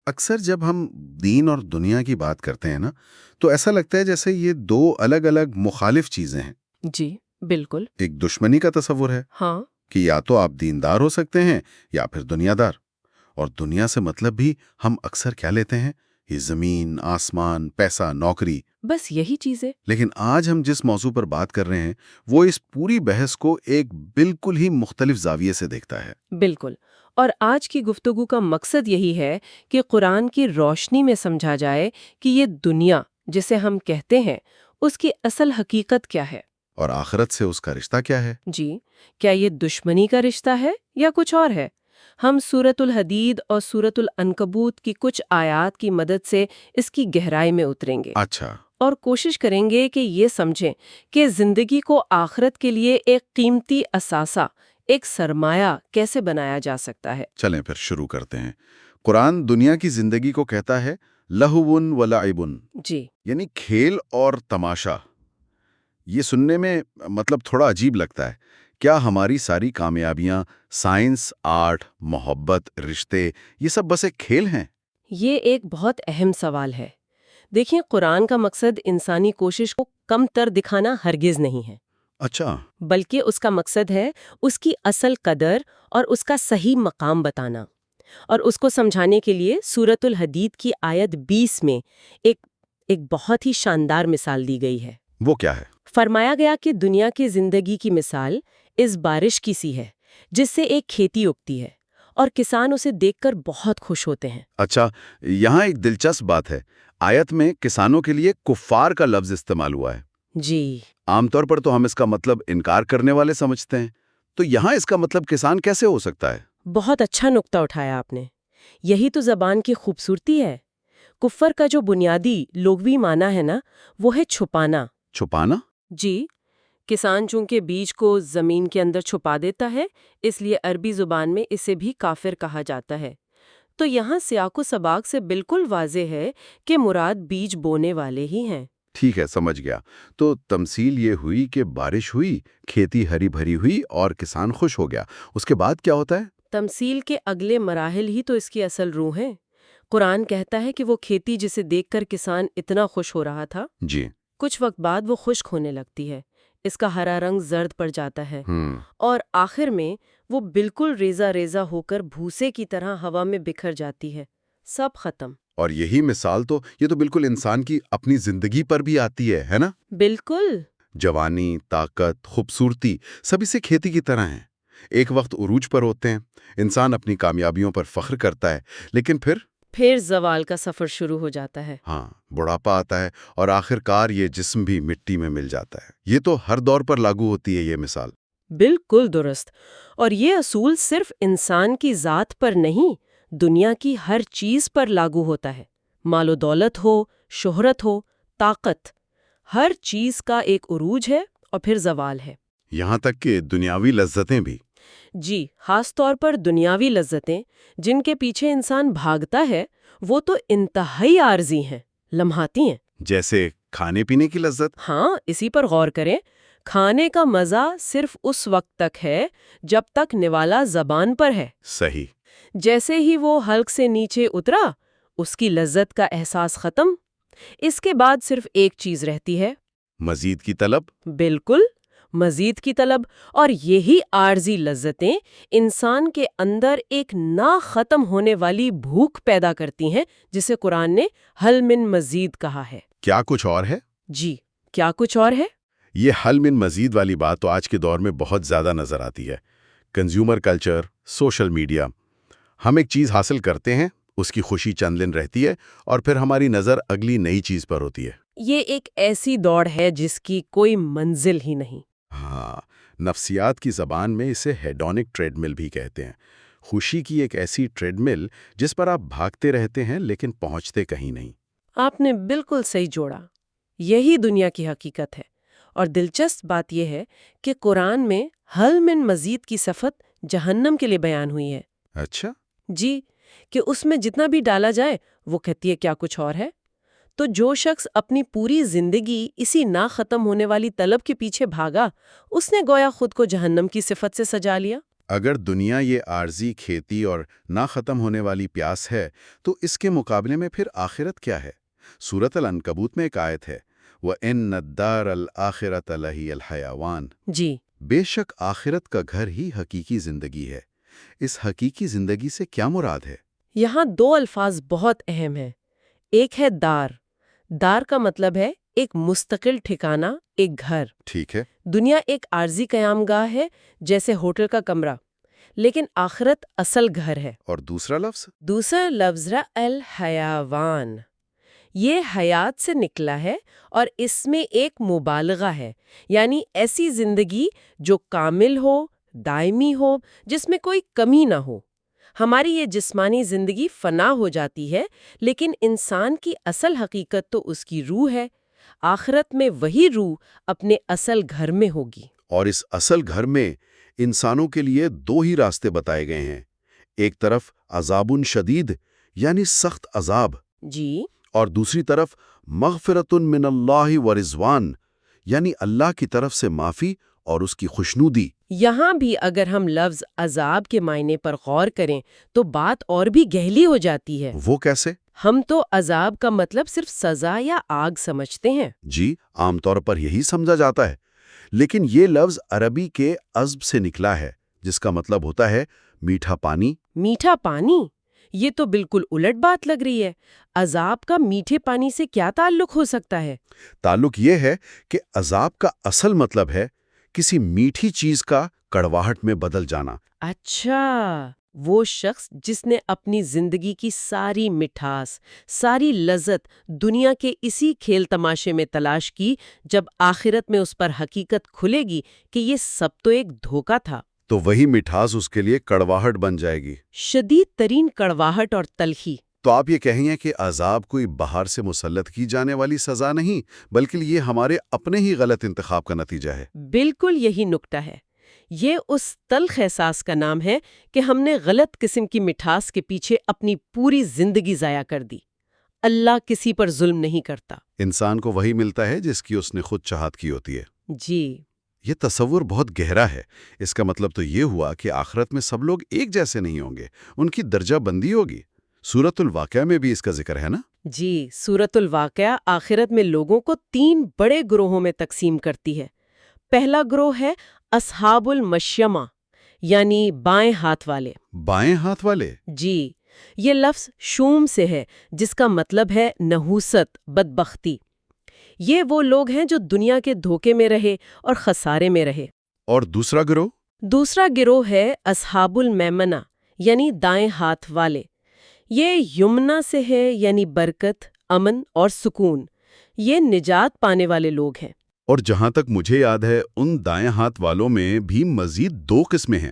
اکثر جب ہم دین اور دنیا کی بات کرتے ہیں نا تو ایسا لگتا ہے جیسے یہ دو الگ الگ مخالف چیزیں ہیں. جی بالکل. ایک دشمنی کا تصور ہے ہاں. کہ یا تو آپ دیندار ہو سکتے ہیں یا پھر دنیا دار. اور دنیا سے مطلب بھی ہم اکثر کیا لیتے ہیں؟ یہ زمین، آسمان، پیسہ، نوکری. بس یہی چیز ہے. لیکن آج ہم جس موضوع پر بات کر رہے ہیں وہ اس پوری بحث کو ایک بالکل ہی مختلف زاویے سے دیکھتا ہے. بالکل. اور آج کی گفتگو کا مقصد یہی ہے کہ قرآن کی روشنی میں سمجھا جائے کہ یہ دنیا جسے ہم کہتے ہیں اس کی اصل حقیقت کیا ہے. اور آخرت سے اس کا رشتہ کیا ہے؟ جی، کیا یہ دشمنی کا رشتہ ہے یا کچھ اور ہے؟ ہم سورۃ الحدید اور سورۃ العنکبوت کی کچھ آیات کی مدد سے اس کی گہرائی میں اتریں گے. اچھا. اور کوشش کریں گے کہ یہ سمجھیں کہ زندگی کو آخرت کے لیے ایک قیمتی اثاثہ، ایک سرمایہ کیسے بنایا جا سکتا ہے. چلیں پھر شروع کرتے ہیں. قرآن دنیا کی زندگی کو کہتا ہے لہون و لعبن. جی. یعنی کھیل اور تماشا. یہ سننے میں مطلب تھوڑا عجیب لگتا ہے. کیا ہماری ساری کامیابیاں، سائنس، آرٹ، محبت، رشتے، یہ سب بس ایک کھیل ہیں؟ یہ ایک بہت اہم سوال ہے. دیکھیں، قرآن کا مقصد انسانی کوشش کو کم تر دکھانا ہرگز نہیں ہے. اچھا. بلکہ اس کا مقصد ہے اس کی اصل قدر اور اس کا صحیح مقام بتانا. اور اس کو سمجھانے کے لیے سورۃ الحدید کی آیت 20 میں ایک بہت ہی شاندار مثال دی گئی ہے. وہ کیا ہے؟ فرمایا گیا کہ دنیا کی زندگی کی مثال اس بارش کی سی ہے جس سے ایک کھیتی اگتی ہے اور کسان اسے دیکھ کر بہت خوش ہوتے ہیں. اچھا، یہاں ایک دلچسپ بات ہے. آیت میں کسانوں کے لیے کفار کا لفظ استعمال ہوا ہے. جی. عام طور پر تو ہم اس کا مطلب انکار کرنے والے سمجھتے ہیں. تو یہاں اس کا مطلب کسان کیسے ہو سکتا ہے؟ بہت اچھا نقطہ اٹھایا آپ نے. یہی تو زبان کی خوبصورتی ہے. کفر کا جو بنیادی لغوی معنی ہے نا، وہ ہے چھپانا. چھپانا؟ جی. کسان چونکہ بیج کو زمین کے اندر چھپا دیتا ہے، اس لیے عربی زبان میں اسے بھی کافر کہا جاتا ہے. تو یہاں سیاق و سباق سے بالکل واضح ہے کہ مراد بیج بونے والے ہی ہیں. ٹھیک ہے، سمجھ گیا. تو تمثیل یہ ہوئی کہ بارش ہوئی، کھیتی ہری بھری ہوئی اور کسان خوش ہو گیا. اس کے بعد کیا ہوتا ہے؟ تمثیل کے اگلے مراحل ہی تو اس کی اصل روح ہیں. قرآن کہتا ہے کہ وہ کھیتی جسے دیکھ کر کسان اتنا خوش ہو رہا تھا، جی، کچھ وقت بعد وہ خشک ہونے لگتی ہے. اس کا ہرا رنگ زرد پڑ جاتا ہے اور آخر میں وہ بالکل ریزہ ریزہ ہو کر بھوسے کی طرح ہوا میں بکھر جاتی ہے. سب ختم. اور یہی مثال تو یہ تو بالکل انسان کی اپنی زندگی پر بھی آتی ہے نا؟ بالکل. جوانی، طاقت، خوبصورتی سب اسے کھیتی کی طرح ہیں. ایک وقت عروج پر ہوتے ہیں، انسان اپنی کامیابیوں پر فخر کرتا ہے، لیکن پھر زوال کا سفر شروع ہو جاتا ہے. ہاں، بڑھاپا آتا ہے اور آخر کار یہ جسم بھی مٹی میں مل جاتا ہے. یہ تو ہر دور پر لاگو ہوتی ہے یہ مثال. بالکل درست. اور یہ اصول صرف انسان کی ذات پر نہیں، دنیا کی ہر چیز پر لاگو ہوتا ہے. مال و دولت ہو، شہرت ہو، طاقت، ہر چیز کا ایک عروج ہے اور پھر زوال ہے. یہاں تک کہ دنیاوی لذتیں بھی. جی، خاص طور پر دنیاوی لذتیں جن کے پیچھے انسان بھاگتا ہے، وہ تو انتہائی عارضی ہیں، لمحاتی ہیں. جیسے کھانے پینے کی لذت. ہاں، اسی پر غور کریں. کھانے کا مزہ صرف اس وقت تک ہے جب تک نوالا زبان پر ہے. صحیح. جیسے ہی وہ حلق سے نیچے اترا، اس کی لذت کا احساس ختم. اس کے بعد صرف ایک چیز رہتی ہے: مزید کی طلب. بالکل، مزید کی طلب. اور یہی عارضی لذتیں انسان کے اندر ایک نہ ختم ہونے والی بھوک پیدا کرتی ہیں، جسے قرآن نے حل من مزید کہا ہے. کیا کچھ اور ہے؟ جی، کیا کچھ اور ہے؟ یہ حل من مزید والی بات تو آج کے دور میں بہت زیادہ نظر آتی ہے. Consumer culture, social media. ہم ایک چیز حاصل کرتے ہیں، اس کی خوشی چند دن رہتی ہے اور پھر ہماری نظر اگلی نئی چیز پر ہوتی ہے. یہ ایک ایسی دوڑ ہے جس کی کوئی منزل ہی نہیں. ہاں، نفسیات کی زبان میں اسے ہیڈونک ٹریڈ مل بھی کہتے ہیں. خوشی کی ایک ایسی ٹریڈ مل جس پر آپ بھاگتے رہتے ہیں لیکن پہنچتے کہیں نہیں. آپ نے بالکل صحیح جوڑا. یہی دنیا کی حقیقت ہے. اور دلچسپ بات یہ ہے کہ قرآن میں حل من مزید کی صفت جہنم کے لیے بیان ہوئی ہے. اچھا. جی، کہ اس میں جتنا بھی ڈالا جائے وہ کہتی ہے کیا کچھ اور ہے. تو جو شخص اپنی پوری زندگی اسی نہ ختم ہونے والی طلب کے پیچھے بھاگا، اس نے گویا خود کو جہنم کی صفت سے سجا لیا. اگر دنیا یہ عارضی کھیتی اور نہ ختم ہونے والی پیاس ہے تو اس کے مقابلے میں پھر آخرت کیا ہے؟ سورۃ العنکبوت میں ایک آیت ہے، وَإِنَّ الدَّارَ الْآخِرَةَ لَهِيَ الْحَيَوَانُ، جی، بے شک آخرت کا گھر ہی حقیقی زندگی ہے۔ اس حقیقی زندگی سے کیا مراد ہے؟ یہاں دو الفاظ بہت اہم ہیں۔ ایک ہے دار۔ دار کا مطلب ہے ایک مستقل ٹھکانہ، ایک گھر۔ ٹھیک ہے۔ دنیا ایک عارضی قیام گاہ ہے، جیسے ہوٹل کا کمرہ، لیکن آخرت اصل گھر ہے۔ اور دوسرا لفظ؟ دوسرا لفظ الحیوان، یہ حیات سے نکلا ہے اور اس میں ایک مبالغہ ہے، یعنی ایسی زندگی جو کامل ہو، دائمی ہو، جس میں کوئی کمی نہ ہو۔ ہماری یہ جسمانی زندگی فنا ہو جاتی ہے، لیکن انسان کی اصل حقیقت تو اس کی روح ہے۔ آخرت میں وہی روح اپنے اصل گھر میں ہوگی۔ اور اس اصل گھر میں انسانوں کے لیے دو ہی راستے بتائے گئے ہیں، ایک طرف عذاب شدید یعنی سخت عذاب، جی، اور دوسری طرف مغفرۃ من اللہ و رضوان یعنی اللہ کی طرف سے معافی اور اس کی خوشنودی۔ یہاں بھی اگر ہم لفظ عذاب کے معنی پر غور کریں تو بات اور بھی گہری ہو جاتی ہے۔ وہ کیسے؟ ہم تو عذاب کا مطلب صرف سزا یا آگ سمجھتے ہیں۔ جی، عام طور پر یہی سمجھا جاتا ہے، لیکن یہ لفظ عربی کے عذب سے نکلا ہے، جس کا مطلب ہوتا ہے میٹھا پانی۔ میٹھا پانی؟ یہ تو بالکل الٹ بات لگ رہی ہے۔ عذاب کا میٹھے پانی سے کیا تعلق ہو سکتا ہے؟ تعلق یہ ہے کہ عذاب کا اصل مطلب ہے کسی میٹھی چیز کا کڑواہٹ میں بدل جانا۔ اچھا، وہ شخص جس نے اپنی زندگی کی ساری مٹھاس، ساری لذت دنیا کے اسی کھیل تماشے میں تلاش کی، جب آخرت میں اس پر حقیقت کھلے گی کہ یہ سب تو ایک دھوکہ تھا، تو وہی مٹھاس اس کے لیے کڑواہٹ بن جائے گی، شدید ترین کڑواہٹ اور تلخی۔ تو آپ یہ کہیں گے کہ عذاب کوئی باہر سے مسلط کی جانے والی سزا نہیں، بلکہ یہ ہمارے اپنے ہی غلط انتخاب کا نتیجہ ہے۔ بالکل یہی نکتہ ہے۔ یہ اس تلخ احساس کا نام ہے کہ ہم نے غلط قسم کی مٹھاس کے پیچھے اپنی پوری زندگی ضائع کر دی۔ اللہ کسی پر ظلم نہیں کرتا۔ انسان کو وہی ملتا ہے جس کی اس نے خود چاہت کی ہوتی ہے۔ جی، یہ تصور بہت گہرا ہے۔ اس کا مطلب تو یہ ہوا کہ آخرت میں سب لوگ ایک جیسے نہیں ہوں گے، ان کی درجہ بندی ہوگی۔ سورۃ الواقعہ میں بھی اس کا ذکر ہے نا؟ جی، سورۃ الواقعہ آخرت میں لوگوں کو 3 بڑے گروہوں میں تقسیم کرتی ہے۔ پہلا گروہ ہے اصحاب المشیمہ، یعنی بائیں ہاتھ والے۔ بائیں ہاتھ والے؟ جی، یہ لفظ شوم سے ہے، جس کا مطلب ہے نحوست، بدبختی۔ یہ وہ لوگ ہیں جو دنیا کے دھوکے میں رہے اور خسارے میں رہے۔ اور دوسرا گروہ؟ دوسرا گروہ ہے اصحاب المیمنہ، یعنی دائیں ہاتھ والے۔ یہ یمنا سے ہے، یعنی برکت، امن اور سکون۔ یہ نجات پانے والے لوگ ہیں۔ اور جہاں تک مجھے یاد ہے ان دائیں ہاتھ والوں میں بھی مزید 2 قسمیں ہیں۔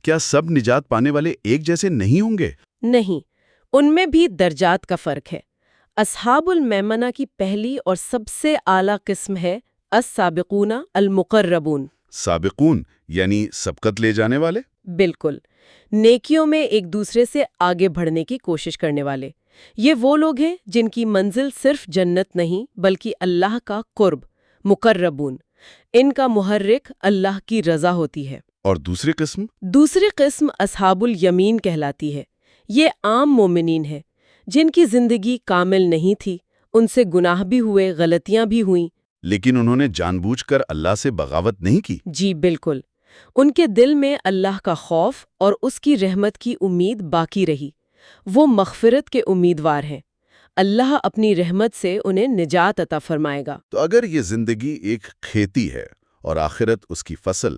کیا سب نجات پانے والے ایک جیسے نہیں ہوں گے؟ نہیں، ان میں بھی درجات کا فرق ہے۔ اصحاب المیمنہ کی پہلی اور سب سے اعلیٰ قسم ہے السابقون المقربون۔ سابقون یعنی سبقت لے جانے والے؟ بالکل، نیکیوں میں ایک دوسرے سے آگے بڑھنے کی کوشش کرنے والے۔ یہ وہ لوگ ہیں جن کی منزل صرف جنت نہیں بلکہ اللہ کا قرب، مقربون۔ ان کا محرک اللہ کی رضا ہوتی ہے۔ اور دوسری قسم؟ دوسری قسم اصحاب الیمین کہلاتی ہے۔ یہ عام مومنین ہیں جن کی زندگی کامل نہیں تھی، ان سے گناہ بھی ہوئے، غلطیاں بھی ہوئیں، لیکن انہوں نے جان بوجھ کر اللہ سے بغاوت نہیں کی۔ جی بالکل، ان کے دل میں اللہ کا خوف اور اس کی رحمت کی امید باقی رہی۔ وہ مغفرت کے امیدوار ہیں۔ اللہ اپنی رحمت سے انہیں نجات عطا فرمائے گا۔ تو اگر یہ زندگی ایک کھیتی ہے اور آخرت اس کی فصل،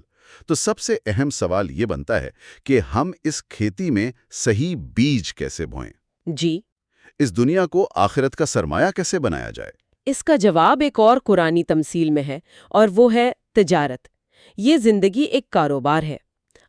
تو سب سے اہم سوال یہ بنتا ہے کہ ہم اس کھیتی میں صحیح بیج کیسے بوئیں؟ جی، اس دنیا کو آخرت کا سرمایہ کیسے بنایا جائے؟ اس کا جواب ایک اور قرآنی تمثیل میں ہے، اور وہ ہے تجارت۔ یہ زندگی ایک کاروبار ہے۔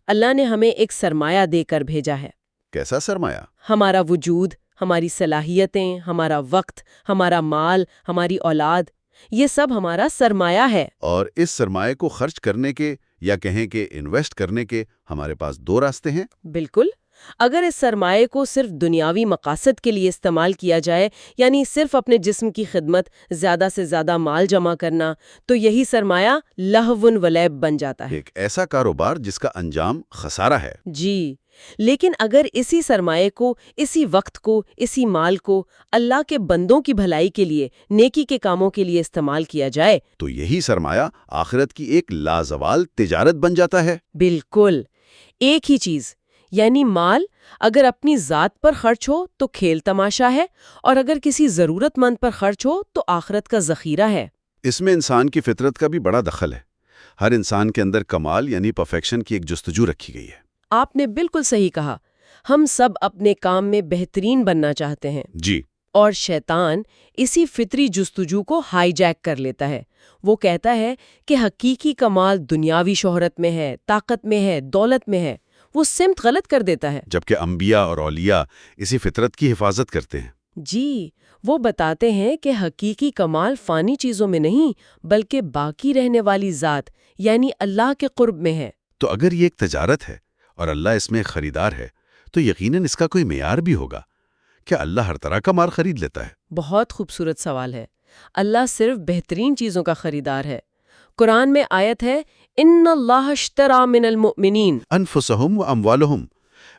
اللہ نے ہمیں ایک سرمایہ دے کر بھیجا ہے۔ کیسا سرمایہ؟ ہمارا وجود، ہماری صلاحیتیں، ہمارا وقت، ہمارا مال، ہماری اولاد، یہ سب ہمارا سرمایہ ہے۔ اور اس سرمایہ کو خرچ کرنے کے یا کہیں کہ انویسٹ کرنے کے ہمارے پاس 2 راستے ہیں۔ بالکل، اگر اس سرمایے کو صرف دنیاوی مقاصد کے لیے استعمال کیا جائے، یعنی صرف اپنے جسم کی خدمت، زیادہ سے زیادہ مال جمع کرنا، تو یہی سرمایہ لہو و لعب بن جاتا ہے۔ ایک ایسا کاروبار جس کا انجام خسارہ ہے۔ جی، لیکن اگر اسی سرمایے کو، اسی وقت کو، اسی مال کو اللہ کے بندوں کی بھلائی کے لیے، نیکی کے کاموں کے لیے استعمال کیا جائے، تو یہی سرمایہ آخرت کی ایک لازوال تجارت بن جاتا ہے۔ بالکل ایک ہی چیز، یعنی مال اگر اپنی ذات پر خرچ ہو تو کھیل تماشا ہے، اور اگر کسی ضرورت مند پر خرچ ہو تو آخرت کا ذخیرہ ہے۔ اس میں انسان کی فطرت کا بھی بڑا دخل ہے۔ ہر انسان کے اندر کمال یعنی پرفیکشن کی ایک جستجو رکھی گئی ہے۔ آپ نے بالکل صحیح کہا، ہم سب اپنے کام میں بہترین بننا چاہتے ہیں، جی، اور شیطان اسی فطری جستجو کو ہائی جیک کر لیتا ہے۔ وہ کہتا ہے کہ حقیقی کمال دنیاوی شہرت میں ہے، طاقت میں ہے، دولت میں ہے۔ وہ سمت غلط کر دیتا ہے۔ جبکہ انبیاء اور اولیاء اسی فطرت کی حفاظت کرتے ہیں۔ جی، وہ بتاتے ہیں کہ حقیقی کمال فانی چیزوں میں نہیں، بلکہ باقی رہنے والی ذات یعنی اللہ کے قرب میں ہے۔ تو اگر یہ ایک تجارت ہے اور اللہ اس میں ایک خریدار ہے تو یقیناً اس کا کوئی معیار بھی ہوگا۔ کیا اللہ ہر طرح کا مال خرید لیتا ہے؟ بہت خوبصورت سوال ہے۔ اللہ صرف بہترین چیزوں کا خریدار ہے۔ قرآن میں آیت ہے، ان اللہ اشتری من المؤمنین انفسہم و اموالہم،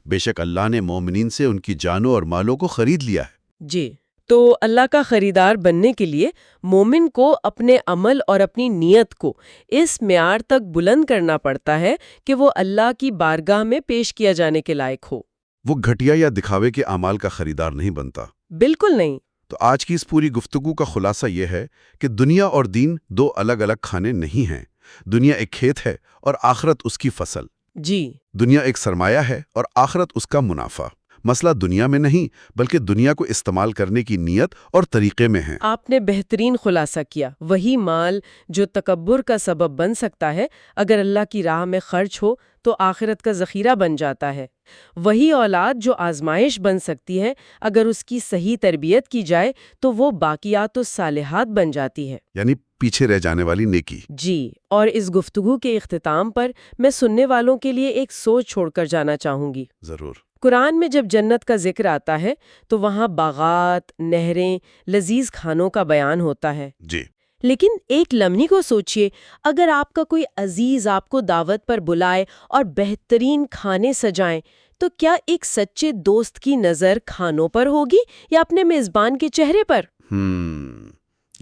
بے شک اللہ نے مومنین سے ان کی جانوں اور مالوں کو خرید لیا ہے۔ جی، تو اللہ کا خریدار بننے کے لیے مومن کو اپنے عمل اور اپنی نیت کو اس معیار تک بلند کرنا پڑتا ہے کہ وہ اللہ کی بارگاہ میں پیش کیا جانے کے لائق ہو۔ وہ گھٹیا یا دکھاوے کے اعمال کا خریدار نہیں بنتا۔ بالکل نہیں۔ تو آج کی اس پوری گفتگو کا خلاصہ یہ ہے کہ دنیا اور دین دو الگ الگ کھانے نہیں ہیں۔ دنیا ایک کھیت ہے اور آخرت اس کی فصل۔ جی، دنیا ایک سرمایہ ہے اور آخرت اس کا منافع۔ مسئلہ دنیا میں نہیں بلکہ دنیا کو استعمال کرنے کی نیت اور طریقے میں ہے۔ آپ نے بہترین خلاصہ کیا۔ وہی مال جو تکبر کا سبب بن سکتا ہے، اگر اللہ کی راہ میں خرچ ہو تو آخرت کا ذخیرہ بن جاتا ہے۔ وہی اولاد جو آزمائش بن سکتی ہے، اگر اس کی صحیح تربیت کی جائے تو وہ باقیات الصالحات بن جاتی ہے، یعنی پیچھے رہ جانے والی نیکی۔ جی۔ اور اس گفتگو کے اختتام پر میں سننے والوں کے لیے ایک سوچ چھوڑ کر جانا چاہوں گی۔ ضرور۔ قرآن میں جب جنت کا ذکر آتا ہے تو وہاں باغات، نہریں، لذیذ کھانوں کا بیان ہوتا ہے۔ جی، لیکن ایک لمحے کو سوچئے، اگر آپ کا کوئی عزیز آپ کو دعوت پر بلائے اور بہترین کھانے سجائیں، تو کیا ایک سچے دوست کی نظر کھانوں پر ہوگی یا اپنے میزبان کے چہرے پر؟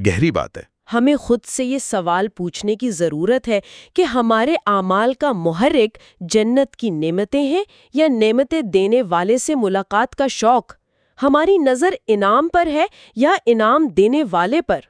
گہری بات ہے۔ ہمیں خود سے یہ سوال پوچھنے کی ضرورت ہے کہ ہمارے اعمال کا محرک جنت کی نعمتیں ہیں یا نعمتیں دینے والے سے ملاقات کا شوق؟ ہماری نظر انعام پر ہے یا انعام دینے والے پر؟